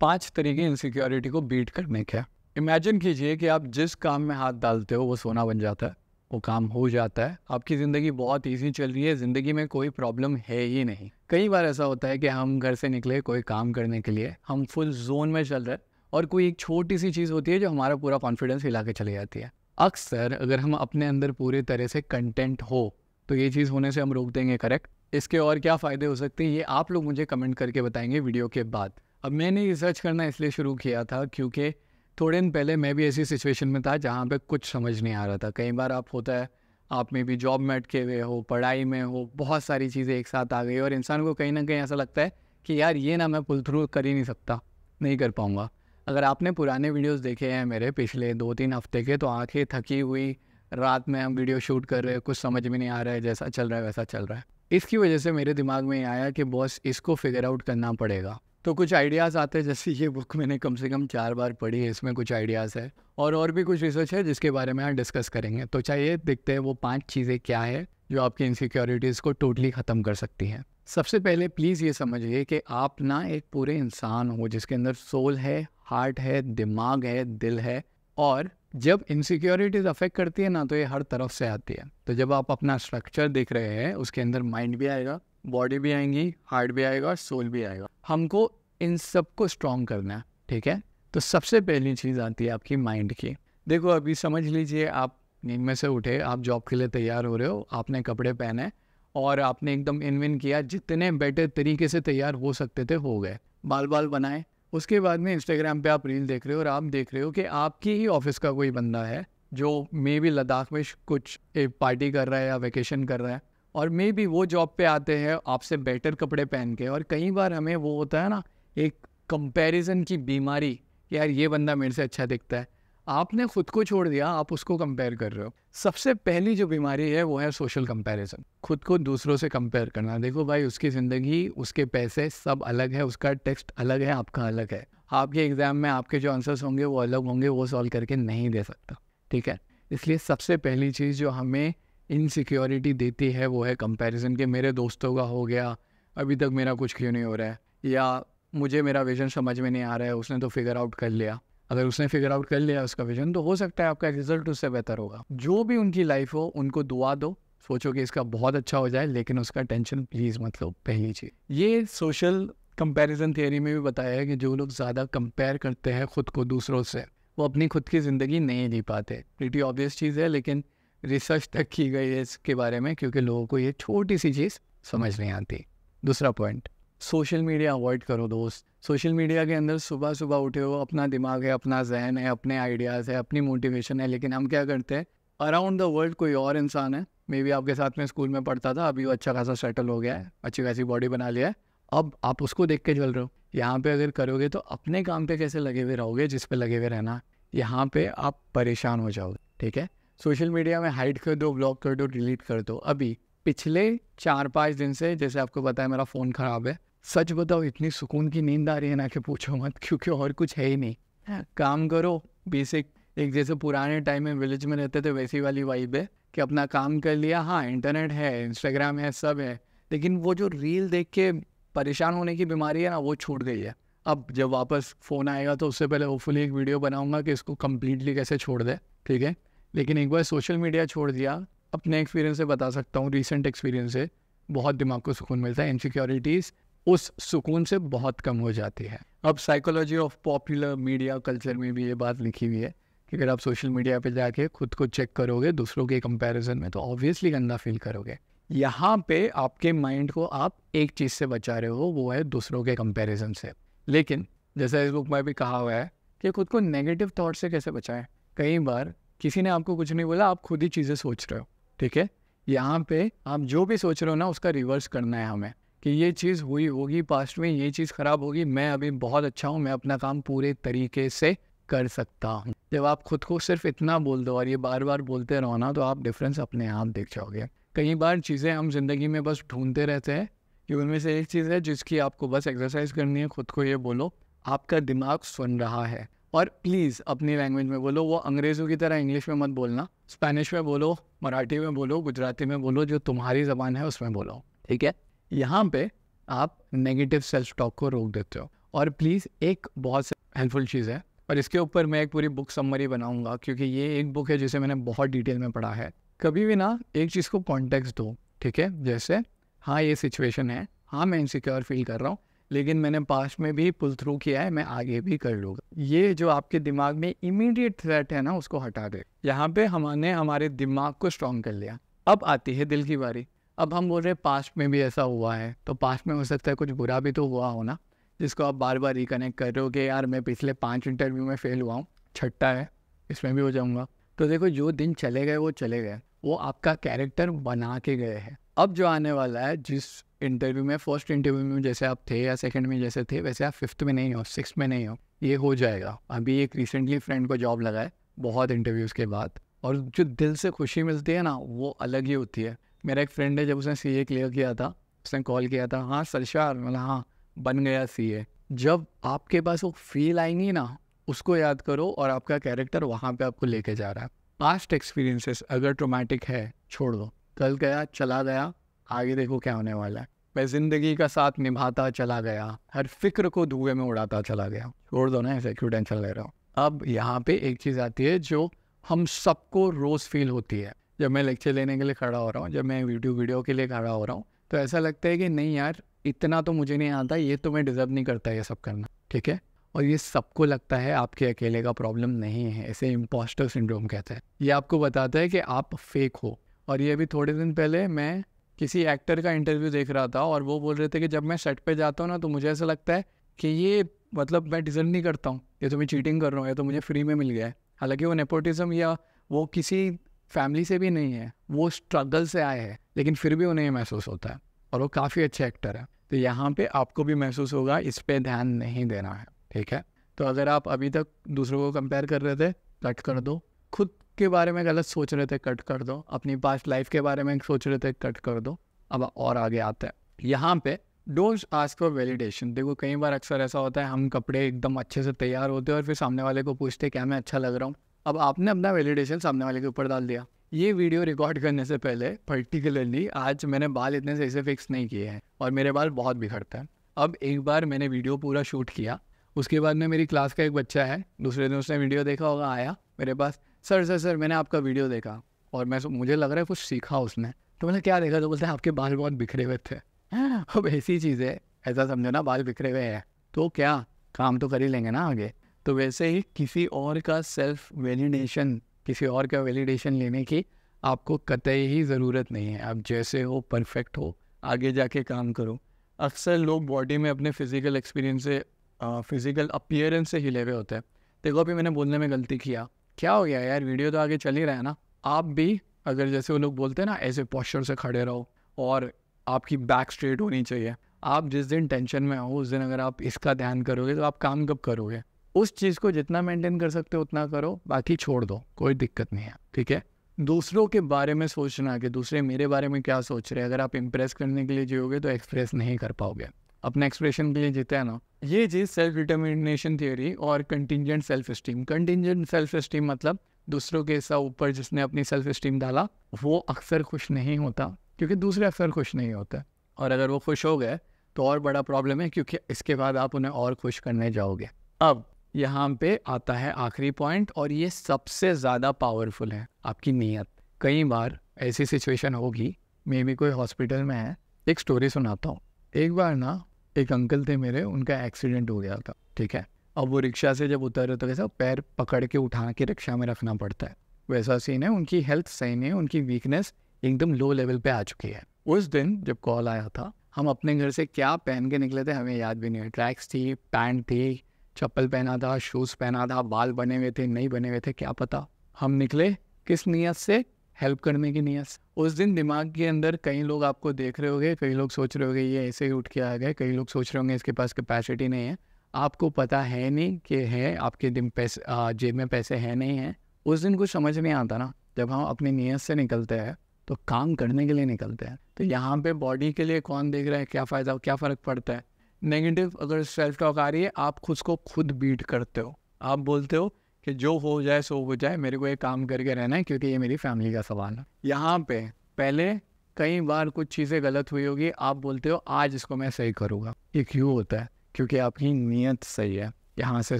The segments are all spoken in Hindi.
5 तरीके इनसिक्योरिटी को बीट करने के। इमेजिन कीजिए कि आप जिस काम में हाथ डालते हो वो सोना बन जाता है, वो काम हो जाता है, आपकी ज़िंदगी बहुत इजी चल रही है, ज़िंदगी में कोई प्रॉब्लम है ही नहीं। कई बार ऐसा होता है कि हम घर से निकले कोई काम करने के लिए, हम फुल जोन में चल रहे हैं और कोई एक छोटी सी चीज़ होती है जो हमारा पूरा कॉन्फिडेंस हिला के चली जाती है। अक्सर अगर हम अपने अंदर पूरी तरह से कंटेंट हो तो ये चीज़ होने से हम रोक देंगे, करेक्ट। इसके और क्या फ़ायदे हो सकते हैं ये आप लोग मुझे कमेंट करके बताएंगे वीडियो के बाद। अब मैंने रिसर्च करना इसलिए शुरू किया था क्योंकि थोड़े दिन पहले मैं भी ऐसी सिचुएशन में था जहाँ पे कुछ समझ नहीं आ रहा था। कई बार आप होता है, आप में भी जॉब में अटके हुए हो, पढ़ाई में हो, बहुत सारी चीज़ें एक साथ आ गई और इंसान को कहीं ना कहीं ऐसा लगता है कि यार ये ना मैं पुल थ्रू कर ही नहीं सकता, नहीं कर पाऊँगा। अगर आपने पुराने वीडियोस देखे हैं मेरे पिछले 2-3 हफ्ते के, तो आंखें थकी हुई, रात में हम वीडियो शूट कर रहे हैं, कुछ समझ में नहीं आ रहा है, जैसा चल रहा है वैसा चल रहा है। इसकी वजह से मेरे दिमाग में ये आया कि बॉस इसको फिगर आउट करना पड़ेगा। तो कुछ आइडियाज़ आते हैं, जैसे ये बुक मैंने कम से कम 4 बार पढ़ी है, इसमें कुछ आइडियाज़ है और भी कुछ रिसर्च है जिसके बारे में हम डिस्कस करेंगे। तो चाहिए देखते हैं वो 5 चीज़ें क्या है जो आपकी इनसिक्योरिटीज़ को टोटली ख़त्म कर सकती हैं। सबसे पहले प्लीज़ ये समझिए कि आप ना एक पूरे इंसान हो जिसके अंदर सोल है, हार्ट है, दिमाग है, दिल है। और जब इनसिक्योरिटीज़ अफेक्ट करती है ना तो ये हर तरफ से आती है। तो जब आप अपना स्ट्रक्चर देख रहे हैं उसके अंदर माइंड भी आएगा, बॉडी भी आएंगी, हार्ट भी आएगा और सोल भी आएगा। हमको इन सबको स्ट्रॉन्ग करना है, ठीक है। तो सबसे पहली चीज़ आती है आपकी माइंड की। देखो अभी समझ लीजिए आप नींद में से उठे, आप जॉब के लिए तैयार हो रहे हो, आपने कपड़े पहने और आपने एकदम इनविन किया, जितने बेटर तरीके से तैयार हो सकते थे हो गए, बाल बनाए। उसके बाद में इंस्टाग्राम पे आप रील देख रहे हो और आप देख रहे हो कि आपकी ही ऑफिस का कोई बंदा है जो मे बी लद्दाख में कुछ एक पार्टी कर रहा है या वेकेशन कर रहा है, और मे बी वो जॉब पे आते हैं आपसे बेटर कपड़े पहन के। और कई बार हमें वो होता है ना एक कंपैरिजन की बीमारी कि यार ये बंदा मेरे से अच्छा दिखता है। आपने खुद को छोड़ दिया, आप उसको कंपेयर कर रहे हो। सबसे पहली जो बीमारी है वो है सोशल कंपैरिजन, खुद को दूसरों से कंपेयर करना। देखो भाई उसकी ज़िंदगी, उसके पैसे सब अलग है, उसका टेक्स्ट अलग है, आपका अलग है। आपके एग्ज़ाम में आपके जो आंसर्स होंगे वो अलग होंगे, वो सॉल्व करके नहीं दे सकता, ठीक है। इसलिए सबसे पहली चीज़ जो हमें इनसिक्योरिटी देती है वो है कंपैरिजन, के मेरे दोस्तों का हो गया, अभी तक मेरा कुछ क्यों नहीं हो रहा है, या मुझे मेरा विजन समझ में नहीं आ रहा है, उसने तो फिगर आउट कर लिया। अगर उसने फिगर आउट कर लिया उसका विजन, तो हो सकता है आपका रिजल्ट उससे बेहतर होगा। जो भी उनकी लाइफ हो उनको दुआ दो, सोचो कि इसका बहुत अच्छा हो जाए, लेकिन उसका टेंशन प्लीज़ मत लो, पहली चीज़। ये सोशल कंपैरिजन थियरी में भी बताया है कि जो लोग ज़्यादा कंपेयर करते हैं खुद को दूसरों से, वो अपनी खुद की ज़िंदगी नहीं जी पाते। प्रीटी ऑब्वियस चीज़ है, लेकिन रिसर्च तक की गई है इसके बारे में, क्योंकि लोगों को ये छोटी सी चीज़ समझ नहीं आती। दूसरा पॉइंट, सोशल मीडिया अवॉइड करो दोस्त। सोशल मीडिया के अंदर सुबह सुबह उठे हो, अपना दिमाग है, अपना जहन है, अपने आइडियाज़ है, अपनी मोटिवेशन है, लेकिन हम क्या करते हैं, अराउंड द वर्ल्ड कोई और इंसान है, मे बी आपके साथ में स्कूल में पढ़ता था, अभी वो अच्छा खासा सेटल हो गया है, अच्छी खासी बॉडी बना लिया है, अब आप उसको देख के चल रहे हो। यहाँ पे अगर करोगे तो अपने काम पे कैसे लगे हुए रहोगे, जिस पे लगे हुए रहना, यहाँ पे आप परेशान हो जाओगे, ठीक है। सोशल मीडिया में हाइड कर दो, ब्लॉक कर दो, डिलीट कर दो। अभी पिछले 4-5 दिन से, जैसे आपको पता है मेरा फ़ोन ख़राब है, सच बताओ इतनी सुकून की नींद आ रही है ना कि पूछो मत, क्योंकि और कुछ है ही नहीं। काम करो बेसिक, एक जैसे पुराने टाइम में विलेज में रहते थे वैसी वाली वाइब है कि अपना काम कर लिया। हाँ इंटरनेट है, इंस्टाग्राम है, सब है, लेकिन वो जो रील देख के परेशान होने की बीमारी है ना, वो छूट गई है। अब जब वापस फ़ोन आएगा तो उससे पहले होपफुली एक वीडियो बनाऊंगा कि इसको कम्प्लीटली कैसे छोड़ दे, ठीक है। लेकिन एक बार सोशल मीडिया छोड़ दिया, अपने एक्सपीरियंस से बता सकता हूँ, रिसेंट एक्सपीरियंस से, बहुत दिमाग को सुकून मिलता है। इनसिक्योरिटीज़ उस सुकून से बहुत कम हो जाती है। अब psychology of popular media culture में भी ये बात लिखी हुई है कि अगर आप सोशल मीडिया पे जाके खुद को चेक करोगे दूसरों के कंपैरिजन में, तो ऑब्वियसली गंदा फील करोगे। यहाँ पे आपके माइंड को आप एक चीज़ से बचा रहे हो, वो है दूसरों के कंपैरिजन से। लेकिन जैसा इस बुक में भी कहा हुआ है कि खुद को नेगेटिव थॉट से कैसे बचाएं। कई बार किसी ने आपको कुछ नहीं बोला, आप खुद ही चीज़ें सोच रहे हो, ठीक है। यहाँ पे आप जो भी सोच रहे हो ना उसका रिवर्स करना है हमें, कि ये चीज़ हुई होगी पास्ट में, ये चीज़ ख़राब होगी, मैं अभी बहुत अच्छा हूँ, मैं अपना काम पूरे तरीके से कर सकता हूँ। जब आप खुद को सिर्फ इतना बोल दो और ये बार बार बोलते रहो ना, तो आप डिफरेंस अपने आप देख जाओगे। कई बार चीज़ें हम जिंदगी में बस ढूंढते रहते हैं, कि उनमें से एक चीज़ है जिसकी आपको बस एक्सरसाइज करनी है। खुद को ये बोलो, आपका दिमाग सुन रहा है, और प्लीज़ अपनी लैंग्वेज में बोलो। वो अंग्रेज़ों की तरह इंग्लिश में मत बोलना, स्पेनिश में बोलो, मराठी में बोलो, गुजराती में बोलो, जो तुम्हारी ज़बान है उसमें बोलो, ठीक है। यहाँ पे आप नेगेटिव सेल्फ टॉक को रोक देते हो। और प्लीज़ एक बहुत हेल्पफुल चीज़ है, और इसके ऊपर मैं एक पूरी बुक समरी बनाऊंगा, क्योंकि ये एक बुक है जिसे मैंने बहुत डिटेल में पढ़ा है। कभी भी ना एक चीज़ को कॉन्टेक्स्ट दो, ठीक है? जैसे हाँ ये सिचुएशन है, हाँ मैं इनसिक्योर फील कर रहा हूँ, लेकिन मैंने पास्ट में भी पुल थ्रू किया है, मैं आगे भी कर लूँगा। ये जो आपके दिमाग में इमीडिएट थ्रेट है ना, उसको हटा दे। यहाँ पे हमने हमारे दिमाग को स्ट्रॉन्ग कर लिया। अब आती है दिल की बारी। अब हम बोल रहे हैं पास्ट में भी ऐसा हुआ है, तो पास्ट में हो सकता है कुछ बुरा भी तो हुआ हो ना, जिसको आप बार बार रिकनेक्ट कर रहे हो कि यार मैं पिछले 5 इंटरव्यू में फेल हुआ हूँ, छठा है इसमें भी हो जाऊँगा। तो देखो, जो दिन चले गए वो चले गए, वो आपका कैरेक्टर बना के गए हैं। अब जो आने वाला है, जिस इंटरव्यू में, फर्स्ट इंटरव्यू में जैसे आप थे या सेकंड में जैसे थे, वैसे आप 5th में नहीं हो, 6th में नहीं हो, ये हो जाएगा। अभी एक रिसेंटली फ्रेंड को जॉब लगा है बहुत इंटरव्यूज़ के बाद, और जो दिल से खुशी मिलती है ना, वो अलग ही होती है। मेरा एक फ्रेंड है, जब उसने CA क्लियर किया था, उसने कॉल किया था, हाँ सरशार, मतलब हाँ बन गया CA। जब आपके पास वो फील आएंगी ना, उसको याद करो, और आपका कैरेक्टर वहाँ पे आपको लेके जा रहा है। पास्ट एक्सपीरियंसेस अगर ट्रोमेटिक है, छोड़ दो, कल गया चला गया, आगे देखो क्या होने वाला है। मैं ज़िंदगी का साथ निभाता चला गया, हर फिक्र को धुएं में उड़ाता चला गया, छोड़ दो ना, ऐसे क्यों टेंशन ले रहा हूँ। अब यहाँ पे एक चीज़ आती है जो हम सबको रोज़ फील होती है। जब मैं लेक्चर लेने के लिए खड़ा हो रहा हूँ, जब मैं वीडियो के लिए खड़ा हो रहा हूँ, तो ऐसा लगता है कि नहीं यार, इतना तो मुझे नहीं आता, ये तो मैं डिज़र्व नहीं करता ये सब करना, ठीक है? और ये सबको लगता है, आपके अकेले का प्रॉब्लम नहीं है। ऐसे इम्पोस्टर सिंड्रोम कहते हैं। ये आपको बताता है कि आप फेक हो। और ये भी थोड़े दिन पहले मैं किसी एक्टर का इंटरव्यू देख रहा था, और वो बोल रहे थे कि जब मैं सेट पे जाता हूँ ना, तो मुझे ऐसा लगता है कि ये मतलब मैं डिज़र्व नहीं करता हूँ, ये तो मैं चीटिंग कर रहा हूँ, ये तो मुझे फ्री में मिल गया है। हालांकि वो नेपोटिज्म या वो किसी फैमिली से भी नहीं है, वो स्ट्रगल से आए हैं, लेकिन फिर भी उन्हें महसूस होता है, और वो काफ़ी अच्छे एक्टर है। तो यहाँ पे आपको भी महसूस होगा, इस पर ध्यान नहीं देना है, ठीक है? तो अगर आप अभी तक दूसरों को कंपेयर कर रहे थे, कट कर दो। खुद के बारे में गलत सोच रहे थे, कट कर दो। अपनी पास्ट लाइफ के बारे में सोच रहे थे, कट कर दो। अब और आगे आता है, यहाँ पे डोंट आस्क फॉर वैलिडेशन। देखो, कई बार अक्सर ऐसा होता है, हम कपड़े एकदम अच्छे से तैयार होते हैं और फिर सामने वाले को पूछते क्या मैं अच्छा लग रहा हूँ। अब आपने अपना वैलिडेशन सामने वाले के ऊपर डाल दिया। ये वीडियो रिकॉर्ड करने से पहले पर्टिकुलरली आज मैंने बाल इतने सही से फिक्स नहीं किए हैं, और मेरे बाल बहुत बिखरते हैं। अब एक बार मैंने वीडियो पूरा शूट किया, उसके बाद में मेरी क्लास का एक बच्चा है, दूसरे दिन उसने वीडियो देखा होगा, आया मेरे पास, सर मैंने आपका वीडियो देखा, और मुझे लग रहा है कुछ सीखा उसने। तो मैंने क्या देखा? तो बोलते हैं आपके बाल बहुत बिखरे हुए थे। अब ऐसी चीज़ है, ऐसा समझो ना, बाल बिखरे हुए हैं तो क्या, काम तो कर ही लेंगे ना आगे। तो वैसे ही किसी और का सेल्फ वैलिडेशन, किसी और का वैलिडेशन लेने की आपको कतई ही ज़रूरत नहीं है। आप जैसे हो, परफेक्ट हो, आगे जाके काम करो। अक्सर लोग बॉडी में अपने फिजिकल एक्सपीरियंस से, फिजिकल अपीयरेंस से हिले हुए होते हैं। देखो, अभी मैंने बोलने में गलती किया, क्या हो गया यार, वीडियो तो आगे चल ही रहा है ना। आप भी अगर जैसे वो लोग बोलते हैं ना, ऐसे पोस्चर से खड़े रहो और आपकी बैक स्ट्रेट होनी चाहिए। आप जिस दिन टेंशन में हो, उस दिन अगर आप इसका ध्यान करोगे तो आप काम कब करोगे? उस चीज़ को जितना मेंटेन कर सकते हो उतना करो, बाकी छोड़ दो, कोई दिक्कत नहीं है, ठीक है? दूसरों के बारे में सोचना कि दूसरे मेरे बारे में क्या सोच रहे हैं, अगर आप इम्प्रेस करने के लिए जियोगे तो एक्सप्रेस नहीं कर पाओगे। अपने एक्सप्रेशन के लिए जीते हैं ना। ये चीज़ सेल्फ डिटर्मिनेशन थियोरी और contingent self esteem. Contingent self esteem मतलब दूसरों के हिस्सा ऊपर जिसने अपनी सेल्फ स्टीम डाला, वो अक्सर खुश नहीं होता, क्योंकि दूसरे अक्सर खुश नहीं होते। और अगर वो खुश हो गए तो और बड़ा प्रॉब्लम है, क्योंकि इसके बाद आप उन्हें और खुश करने जाओगे। अब यहाँ पे आता है आखिरी पॉइंट, और ये सबसे ज़्यादा पावरफुल है, आपकी नीयत। कई बार ऐसी सिचुएशन होगी, मे भी कोई हॉस्पिटल में है। एक स्टोरी सुनाता हूँ। एक बार ना एक अंकल थे मेरे, उनका एक्सीडेंट हो गया था, ठीक है? अब वो रिक्शा से जब उतरे तो कैसा पैर पकड़ के उठा के रिक्शा में रखना पड़ता है, वैसा सीन है। उनकी हेल्थ सही नहीं है, उनकी वीकनेस एकदम लो लेवल पे आ चुकी है। उस दिन जब कॉल आया था, हम अपने घर से क्या पहन के निकले थे हमें याद भी नहीं है। ट्रैक्स थी, पैंट थी, चप्पल पहना था, शूज़ पहना था, बाल बने हुए थे, नहीं बने हुए थे, क्या पता। हम निकले किस नीयत से? हेल्प करने की नीयत से। उस दिन दिमाग के अंदर कई लोग आपको देख रहे होंगे, कई लोग सोच रहे होंगे ये ऐसे ही उठ के आ गए, कई लोग सोच रहे होंगे इसके पास कैपेसिटी नहीं है। आपको पता है नहीं कि है, आपके दिन पैसे जेब में पैसे हैं नहीं हैं। उस दिन कुछ समझ नहीं आता ना। जब हम अपनी नीयत से निकलते हैं तो काम करने के लिए निकलते हैं। तो यहाँ पे बॉडी के लिए कौन देख रहा है, क्या फ़ायदा, क्या फ़र्क पड़ता है? नेगेटिव अगर सेल्फ टॉक आ रही है, आप खुद को खुद बीट करते हो। आप बोलते हो कि जो हो जाए सो हो जाए, मेरे को ये काम करके रहना है, क्योंकि ये मेरी फैमिली का सवाल है। यहाँ पे पहले कई बार कुछ चीज़ें गलत हुई होगी, आप बोलते हो आज इसको मैं सही करूँगा। ये क्यों होता है? क्योंकि आपकी नीयत सही है, यहाँ से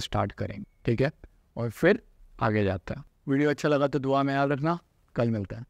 स्टार्ट करेंगे, ठीक है, और फिर आगे जाता है। वीडियो अच्छा लगा तो दुआ में याद रखना, कल मिलता है।